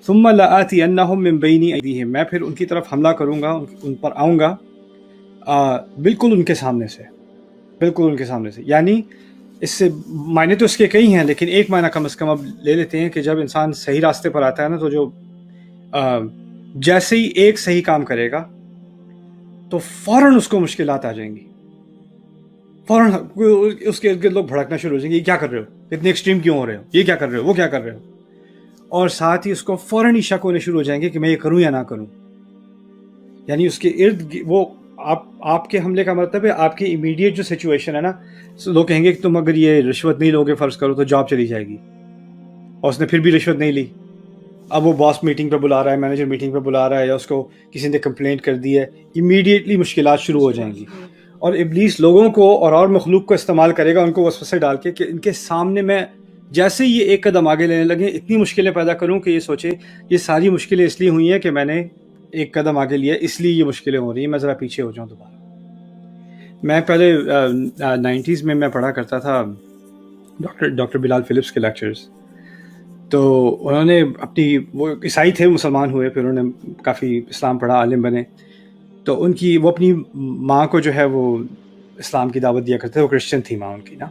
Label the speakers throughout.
Speaker 1: ثم لآتینہم من بین ایدیہم، میں پھر ان کی طرف حملہ کروں گا، ان پر آؤں گا بالکل ان کے سامنے سے، بالکل ان کے سامنے سے. یعنی اس سے معنی تو اس کے کئی ہیں، لیکن ایک معنی کم از کم اب لے لیتے ہیں کہ جب انسان صحیح راستے پر آتا ہے نا، تو جو جیسے ہی ایک صحیح کام کرے گا تو فوراً اس کو مشکلات آ جائیں گی، فوراً اس کے ارد گرد لوگ بھڑکنا شروع ہو جائیں گے، یہ کیا کر رہے ہو، اتنے ایکسٹریم کیوں ہو رہے ہو، یہ کیا کر رہے ہو، وہ کیا کر رہے ہو. اور ساتھ ہی اس کو فوراً ہی شک ہونے شروع ہو جائیں گے کہ میں یہ کروں یا نہ کروں. یعنی اس کے ارد وہ آپ کے حملے کا مطلب ہے آپ کی امیڈیٹ جو سچویشن ہے نا، لوگ کہیں گے کہ تم اگر یہ رشوت نہیں لوگے فرض کرو تو جاب چلی جائے گی، اور اس نے پھر بھی رشوت نہیں لی. اب وہ باس میٹنگ پہ بلا رہا ہے، مینیجر میٹنگ پہ بلا رہا ہے، یا اس کو کسی نے کمپلینٹ کر دی ہے، امیڈیٹلی مشکلات شروع ہو جائیں گی. اور ابلیس لوگوں کو اور مخلوق کو استعمال کرے گا ان کو وسوسے ڈال کے کہ ان کے سامنے میں جیسے یہ ایک قدم آگے لینے لگے اتنی مشکلیں پیدا کروں کہ یہ سوچے یہ ساری مشکلیں اس لیے ہوئی ہیں کہ میں نے ایک قدم آگے لیا، اس لیے یہ مشکلیں ہو رہی ہیں، میں ذرا پیچھے ہو جاؤں دوبارہ. میں پہلے 90s میں پڑھا کرتا تھا ڈاکٹر بلال فلپس کے لیکچرز. تو انہوں نے اپنی، وہ عیسائی تھے، مسلمان ہوئے، پھر انہوں نے کافی اسلام پڑھا، عالم بنے. تو ان کی وہ اپنی ماں کو جو ہے وہ اسلام کی دعوت دیا کرتے تھے، وہ کرسچن تھی ماں ان کی نا.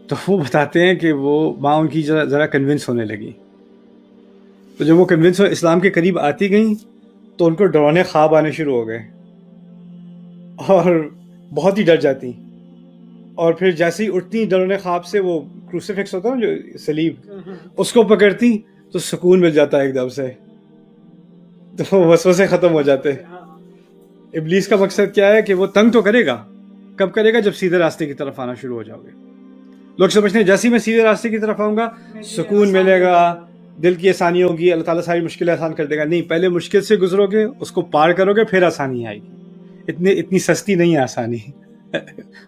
Speaker 1: تو وہ بتاتے ہیں کہ وہ ماں ان کی ذرا کنونس ہونے لگی. تو جب وہ کنونس ہو اسلام کے قریب آتی گئیں تو ان کو ڈرانے خواب آنے شروع ہو گئے اور بہت ہی ڈر جاتی. اور پھر جیسے ہی اٹھتی ڈرونے خواب سے، وہ کروسیفکس ہوتا ہے نا جو صلیب، اس کو پکڑتی تو سکون مل جاتا ہے ایک دم سے، تو وسوسے ختم ہو جاتے. ابلیس کا مقصد کیا ہے کہ وہ تنگ تو کرے گا، کب کرے گا؟ جب سیدھے راستے کی طرف آنا شروع ہو جاؤ گے. لوگ سمجھتے ہیں جیسے ہی میں سیدھے راستے کی طرف آؤں گا سکون ملے گا، دل کی آسانی ہوگی، اللہ تعالیٰ ساری مشکلیں آسان کر دے گا. نہیں، پہلے مشکل سے گزرو گے، اس کو پار کرو گے، پھر آسانی آئے گی. اتنی سستی نہیں ہے آسانی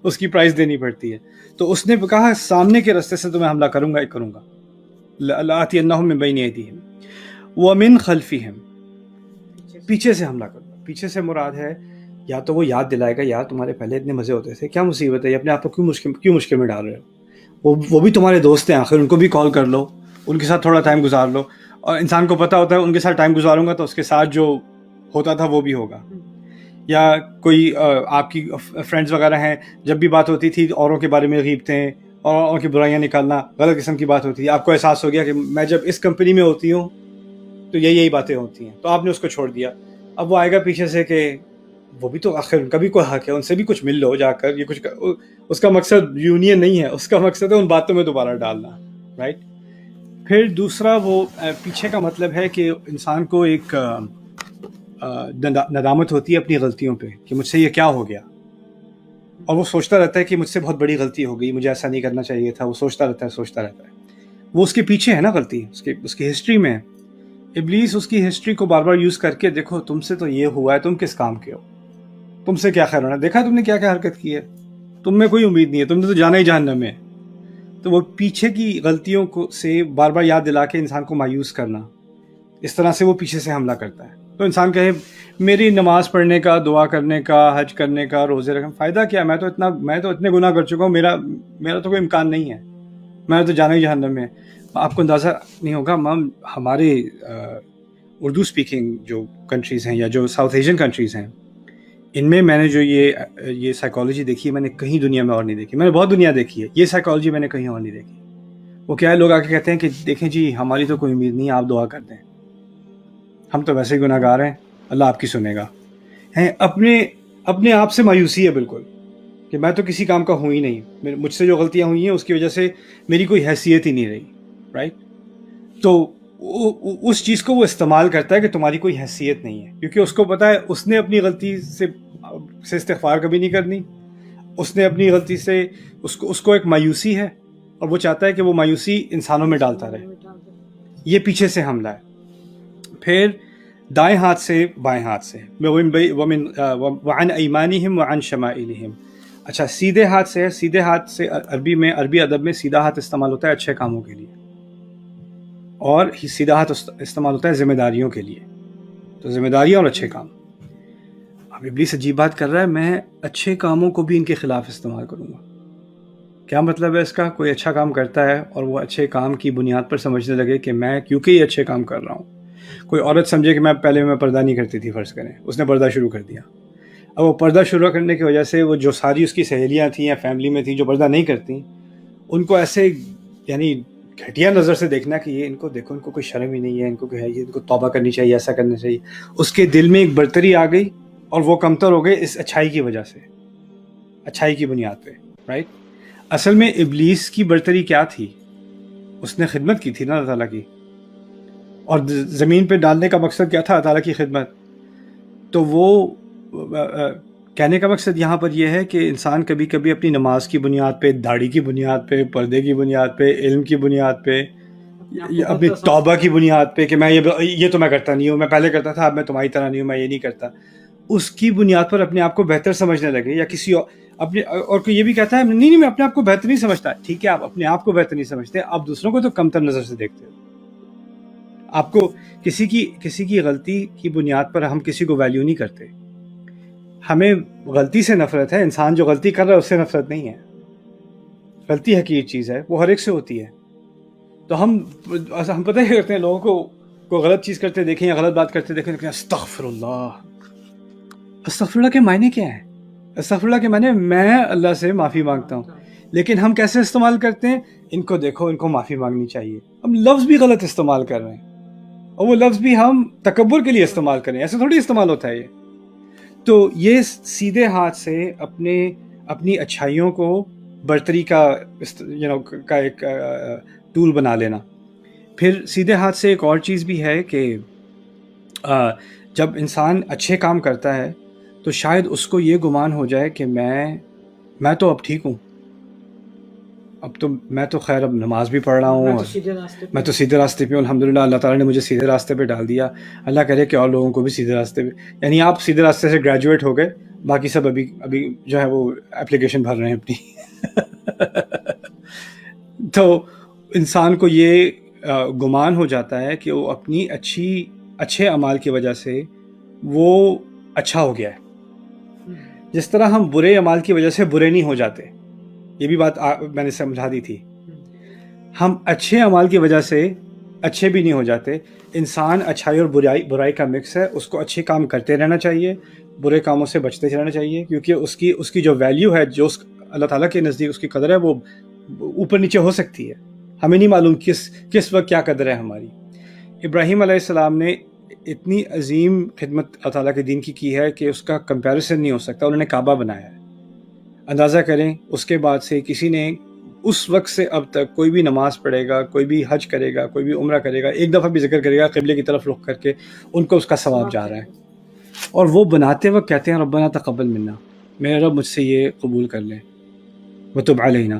Speaker 1: اس کی پرائز دینی پڑتی ہے. تو اس نے کہا سامنے کے راستے سے تو میں حملہ کروں گا. لآتینہم من بین ایدیہم ومن خلفہم، پیچھے سے حملہ کروں گا. پیچھے سے مراد ہے یا تو وہ یاد دلائے گا یار تمہارے پہلے اتنے مزے ہوتے تھے، کیا مصیبت ہے، اپنے آپ کو کیوں مشکل میں ڈال رہے ہو. وہ بھی تمہارے دوست ہیں آخر، ان کو بھی کال کر لو، ان کے ساتھ تھوڑا ٹائم گزار لو. اور انسان کو پتہ ہوتا ہے ان کے ساتھ ٹائم گزاروں گا تو اس کے ساتھ جو ہوتا تھا وہ بھی ہوگا. یا کوئی آپ کی فرینڈز وغیرہ ہیں، جب بھی بات ہوتی تھی اوروں کے بارے میں غیبتیں اور اوروں کی برائیاں نکالنا، غلط قسم کی بات ہوتی تھی. آپ کو احساس ہو گیا کہ میں جب اس کمپنی میں ہوتی ہوں تو یہی باتیں ہوتی ہیں، تو آپ نے اس کو چھوڑ دیا. اب وہ آئے گا پیچھے سے کہ وہ بھی تو آخر ان کا بھی کوئی حق ہے، ان سے بھی کچھ مل لو جا کر. یہ کچھ اس کا مقصد یونین نہیں ہے، اس کا مقصد ہے ان باتوں میں دوبارہ ڈالنا، رائٹ. پھر دوسرا وہ پیچھے کا مطلب ہے کہ انسان کو ایک ندامت ہوتی ہے اپنی غلطیوں پہ کہ مجھ سے یہ کیا ہو گیا، اور وہ سوچتا رہتا ہے کہ مجھ سے بہت بڑی غلطی ہو گئی، مجھے ایسا نہیں کرنا چاہیے تھا. وہ سوچتا رہتا ہے. وہ اس کے پیچھے ہے نا غلطی، اس کی ہسٹری میں. ابلیس اس کی ہسٹری کو بار بار یوز کر کے دیکھو تم سے تو یہ ہوا ہے، تم کس کام کے ہو، تم سے کیا خیر ہونا، دیکھا تم نے کیا کیا حرکت کی ہے، تم میں کوئی امید نہیں ہے، تم نے تو جانا ہی جہنم میں. تو وہ پیچھے کی غلطیوں کو سے بار بار یاد دلا کے انسان کو مایوس کرنا، اس طرح سے وہ پیچھے سے حملہ کرتا ہے. تو انسان کہے میری نماز پڑھنے کا، دعا کرنے کا، حج کرنے کا، روزے رکھنے فائدہ کیا، میں تو اتنے گناہ کر چکا ہوں، میرا تو کوئی امکان نہیں ہے، میں تو جانا ہی جہنم میں. آپ کو اندازہ نہیں ہوگا ہمارے اردو اسپیکنگ جو کنٹریز ہیں یا جو ساؤتھ ایشین کنٹریز ہیں، ان میں نے جو یہ سائیکالوجی دیکھی ہے میں نے کہیں دنیا میں اور نہیں دیکھی. میں نے بہت دنیا دیکھی ہے، یہ سائیکالوجی میں نے کہیں اور نہیں دیکھی. وہ کیا ہے، لوگ آ کے کہتے ہیں کہ دیکھیں جی ہماری تو کوئی امید نہیں ہے، آپ دعا کر دیں، ہم تو ویسے ہی گناہ گار ہیں، اللہ آپ کی سنے گا. اپنے آپ سے مایوسی ہے بالکل کہ میں تو کسی کام کا ہوں ہی نہیں، مجھ سے جو غلطیاں ہوئی ہیں اس کی وجہ سے میری کوئی حیثیت ہی نہیں رہی، رائٹ. تو اس چیز کو وہ استعمال کرتا ہے کہ تمہاری کوئی حیثیت نہیں ہے، کیونکہ اس کو پتا ہے اس نے اپنی غلطی سے استغفار کبھی نہیں کرنی. اس نے اپنی غلطی سے اس کو ایک مایوسی ہے، اور وہ چاہتا ہے کہ وہ مایوسی انسانوں میں ڈالتا رہے. یہ پیچھے سے حملہ ہے. پھر دائیں ہاتھ سے بائیں ہاتھ سے، وعن ایمانہم وعن شمائلہم. اچھا سیدھے ہاتھ سے ہے. سیدھے ہاتھ سے عربی ادب میں سیدھا ہاتھ استعمال ہوتا ہے اچھے کاموں کے لیے، اور سیدھا ہاتھ استعمال ہوتا ہے ذمہ داریوں کے لیے. تو ذمہ داریاں اور اچھے کام. اب ابلیس عجیب بات کر رہا ہے، میں اچھے کاموں کو بھی ان کے خلاف استعمال کروں گا کیا مطلب ہے اس کا؟ کوئی اچھا کام کرتا ہے اور وہ اچھے کام کی بنیاد پر سمجھنے لگے کہ میں کیونکہ یہ اچھے کام کر رہا ہوں. کوئی عورت سمجھے کہ میں پردہ نہیں کرتی تھی، فرض کریں اس نے پردہ شروع کر دیا. اب وہ پردہ شروع کرنے کی وجہ سے وہ جو ساری اس کی سہیلیاں تھیں یا فیملی میں تھیں جو پردہ نہیں کرتیں، ان کو ایسے یعنی گھٹیا نظر سے دیکھنا کہ یہ ان کو دیکھو، ان کو کوئی شرم ہی نہیں ہے، ان کو ہے یہ، ان کو توبہ کرنی چاہیے، ایسا کرنا چاہیے. اس کے دل میں ایک برتری آ گئی اور وہ کمتر ہو گئے اس اچھائی کی وجہ سے، اچھائی کی بنیاد پہ، رائٹ. اصل میں ابلیس کی برتری کیا تھی؟ اس نے خدمت کی تھی نا اللہ تعالیٰ کی، اور زمین پہ ڈالنے کا مقصد کیا تھا؟ اللہ تعالیٰ کی خدمت. تو وہ کہنے کا مقصد یہاں پر یہ ہے کہ انسان کبھی کبھی اپنی نماز کی بنیاد پہ، داڑھی کی بنیاد پہ، پردے کی بنیاد پہ، علم کی بنیاد پہ، اپنی توبہ کی بنیاد پہ کہ میں یہ تو میں کرتا نہیں ہوں، میں پہلے کرتا تھا، اب میں تمہاری طرح نہیں ہوں، میں یہ نہیں کرتا، اس کی بنیاد پر اپنے آپ کو بہتر سمجھنے لگے. یا کسی اور کوئی یہ بھی کہتا ہے نہیں میں اپنے آپ کو بہتر نہیں سمجھتا. ٹھیک ہے، آپ اپنے آپ کو بہتر نہیں سمجھتے، آپ دوسروں کو تو کمتر نظر سے دیکھتے ہو. آپ کو کسی کی غلطی کی بنیاد پر ہم کسی کو ویلیو نہیں کرتے. ہمیں غلطی سے نفرت ہے، انسان جو غلطی کر رہا ہے اس سے نفرت نہیں ہے. غلطی حقیقی چیز ہے، وہ ہر ایک سے ہوتی ہے. تو ہم پتہ ہی کرتے ہیں لوگوں کو کوئی غلط چیز کرتے دیکھیں یا غلط بات کرتے دیکھیں، استغفر اللہ. استغفر اللہ کے معنی کیا ہے؟ استغفر اللہ کے معنی میں اللہ سے معافی مانگتا ہوں. لیکن ہم کیسے استعمال کرتے ہیں؟ ان کو دیکھو، ان کو معافی مانگنی چاہیے. ہم لفظ بھی غلط استعمال کر رہے ہیں، اور وہ لفظ بھی ہم تکبر کے لیے استعمال کریں. ایسے تھوڑی استعمال ہوتا ہے یہ. تو یہ سیدھے ہاتھ سے اپنی اچھائیوں کو برتری کا ایک ٹول بنا لینا. پھر سیدھے ہاتھ سے ایک اور چیز بھی ہے کہ جب انسان اچھے کام کرتا ہے تو شاید اس کو یہ گمان ہو جائے کہ میں تو اب ٹھیک ہوں، میں تو خیر اب نماز بھی پڑھ رہا ہوں، میں تو سیدھے راستے پہ ہوں، الحمدللہ اللہ تعالیٰ نے مجھے سیدھے راستے پہ ڈال دیا. اللہ کرے کہ اور لوگوں کو بھی سیدھے راستے پہ، یعنی آپ سیدھے راستے سے گریجویٹ ہو گئے، باقی سب ابھی جو ہے وہ اپلیکیشن بھر رہے ہیں اپنی. تو انسان کو یہ گمان ہو جاتا ہے کہ وہ اپنی اچھے اعمال کی وجہ سے وہ اچھا ہو گیا ہے. جس طرح ہم برے اعمال کی وجہ سے برے نہیں ہو جاتے، یہ بھی بات میں نے سمجھا دی تھی. ہم اچھے اعمال کی وجہ سے اچھے بھی نہیں ہو جاتے. انسان اچھائی اور برائی کا مکس ہے. اس کو اچھے کام کرتے رہنا چاہیے، برے کاموں سے بچتے رہنا چاہیے، کیونکہ اس کی جو ویلیو ہے، جو اللہ تعالیٰ کے نزدیک اس کی قدر ہے، وہ اوپر نیچے ہو سکتی ہے. ہمیں نہیں معلوم کس وقت کیا قدر ہے ہماری. ابراہیم علیہ السلام نے اتنی عظیم خدمت اللہ تعالیٰ کے دین کی ہے کہ اس کا کمپیریزن نہیں ہو سکتا. انہوں نے کعبہ بنایا ہے. اندازہ کریں اس کے بعد سے کسی نے اس وقت سے اب تک کوئی بھی نماز پڑھے گا، کوئی بھی حج کرے گا، کوئی بھی عمرہ کرے گا، ایک دفعہ بھی ذکر کرے گا قبلے کی طرف رخ کر کے، ان کو اس کا ثواب جا رہا ہے. اور وہ بناتے وقت کہتے ہیں ربنا تقبل منا، میرے رب مجھ سے یہ قبول کر لے، وتب علینا،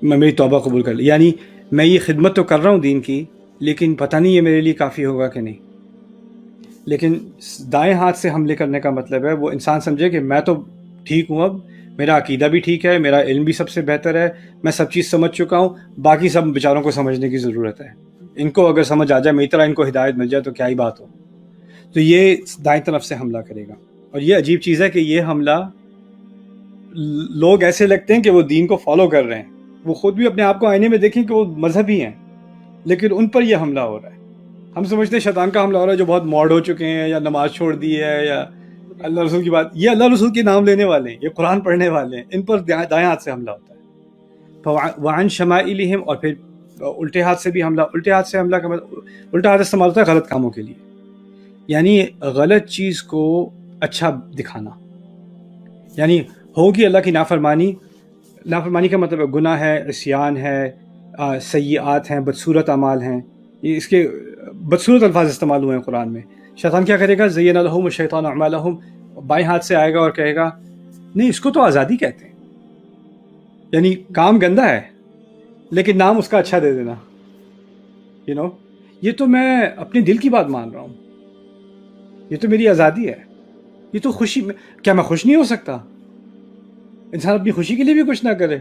Speaker 1: میری توبہ قبول کر لے. یعنی میں یہ خدمت تو کر رہا ہوں دین کی، لیکن پتہ نہیں یہ میرے لیے کافی ہوگا کہ نہیں. لیکن دائیں ہاتھ سے حملے کرنے کا مطلب ہے وہ انسان سمجھے کہ میں تو ٹھیک ہوں، اب میرا عقیدہ بھی ٹھیک ہے، میرا علم بھی سب سے بہتر ہے، میں سب چیز سمجھ چکا ہوں، باقی سب بیچاروں کو سمجھنے کی ضرورت ہے. ان کو اگر سمجھ آ جائے، میری طرح ان کو ہدایت مل جائے تو کیا ہی بات ہو. تو یہ دائیں طرف سے حملہ کرے گا. اور یہ عجیب چیز ہے کہ یہ حملہ لوگ ایسے لگتے ہیں کہ وہ دین کو فالو کر رہے ہیں، وہ خود بھی اپنے آپ کو آئینے میں دیکھیں کہ وہ مذہبی ہیں، لیکن ان پر یہ حملہ ہو رہا ہے. ہم سمجھتے ہیں شیطان کا حملہ ہو رہا ہے جو بہت موڈ ہو چکے ہیں، یا نماز چھوڑ دی ہے، یا اللہ رسول کی بات، یہ اللہ رسول کے نام لینے والے ہیں، یہ قرآن پڑھنے والے ہیں، ان پر دائیں ہاتھ سے حملہ ہوتا ہے. وعن شمائلہم، اور پھر الٹے ہاتھ سے بھی حملہ. الٹے ہاتھ سے حملہ کا مطلب الٹا ہاتھ استعمال ہوتا ہے غلط کاموں کے لیے، یعنی غلط چیز کو اچھا دکھانا. یعنی ہوگی اللہ کی نافرمانی کا مطلب ہے گناہ ہے، عصیان ہے، سیئات ہیں، بدصورت اعمال ہیں. یہ اس کے بدصورت الفاظ استعمال ہوئے ہیں قرآن میں. شیطان کیا کرے گا؟ زین لہم الشیطان اعمالہم، بائیں ہاتھ سے آئے گا اور کہے گا نہیں اس کو تو آزادی کہتے ہیں، یعنی کام گندا ہے لیکن نام اس کا اچھا دے دینا. یہ تو میں اپنے دل کی بات مان رہا ہوں، یہ تو میری آزادی ہے، یہ تو خوشی میں، کیا میں خوش نہیں ہو سکتا؟ انسان اپنی خوشی کے لیے بھی کچھ نہ کرے،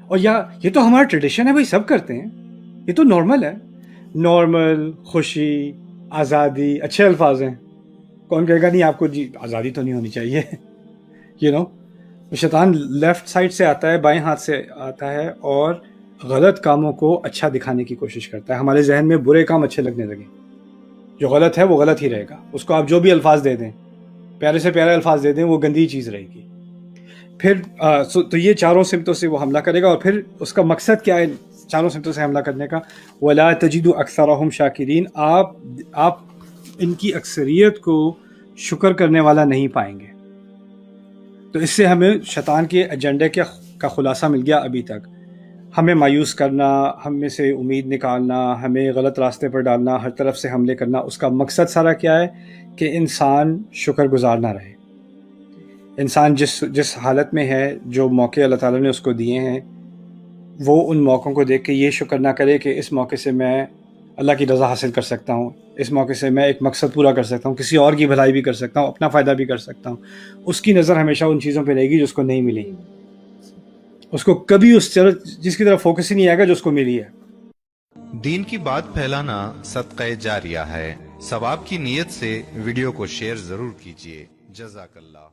Speaker 1: اور یا یہ تو ہمارا ٹریڈیشن ہے بھائی، سب کرتے ہیں، یہ تو نارمل ہے. نارمل، خوشی، آزادی اچھے الفاظ ہیں. کون کہے گا نہیں آپ کو جی آزادی تو نہیں ہونی چاہیے. شیطان لیفٹ سائڈ سے آتا ہے، بائیں ہاتھ سے آتا ہے، اور غلط کاموں کو اچھا دکھانے کی کوشش کرتا ہے. ہمارے ذہن میں برے کام اچھے لگنے لگے. جو غلط ہے وہ غلط ہی رہے گا. اس کو آپ جو بھی الفاظ دے دیں، پیارے سے پیارے الفاظ دے دیں، وہ گندی چیز رہے گی. پھر تو یہ چاروں سمتوں سے وہ حملہ کرے گا. اور پھر اس کا مقصد کیا ہے چاروں سمتوں سے حملہ کرنے کا؟ وَلَا تَجِدُ أَكْثَرَهُمْ شَاكِرِينَ. آپ ان کی اکثریت کو شکر کرنے والا نہیں پائیں گے. تو اس سے ہمیں شیطان کے ایجنڈے کا خلاصہ مل گیا ابھی تک. ہمیں مایوس کرنا، ہم میں سے امید نکالنا، ہمیں غلط راستے پر ڈالنا، ہر طرف سے حملے کرنا. اس کا مقصد سارا کیا ہے؟ کہ انسان شکر گزار نہ رہے. انسان جس حالت میں ہے، جو موقع اللہ تعالیٰ نے اس کو دیے ہیں، وہ ان موقعوں کو دیکھ کے یہ شکر نہ کرے کہ اس موقع سے میں اللہ کی رضا حاصل کر سکتا ہوں، اس موقع سے میں ایک مقصد پورا کر سکتا ہوں، کسی اور کی بھلائی بھی کر سکتا ہوں، اپنا فائدہ بھی کر سکتا ہوں. اس کی نظر ہمیشہ ان چیزوں پہ رہے گی جو اس کو نہیں ملی. اس کو کبھی جس کی طرف فوکس ہی نہیں آئے گا جو اس کو ملی ہے.
Speaker 2: دین کی بات پھیلانا صدقہ جاریہ ہے. ثواب کی نیت سے ویڈیو کو شیئر ضرور کیجیے. جزاک اللہ.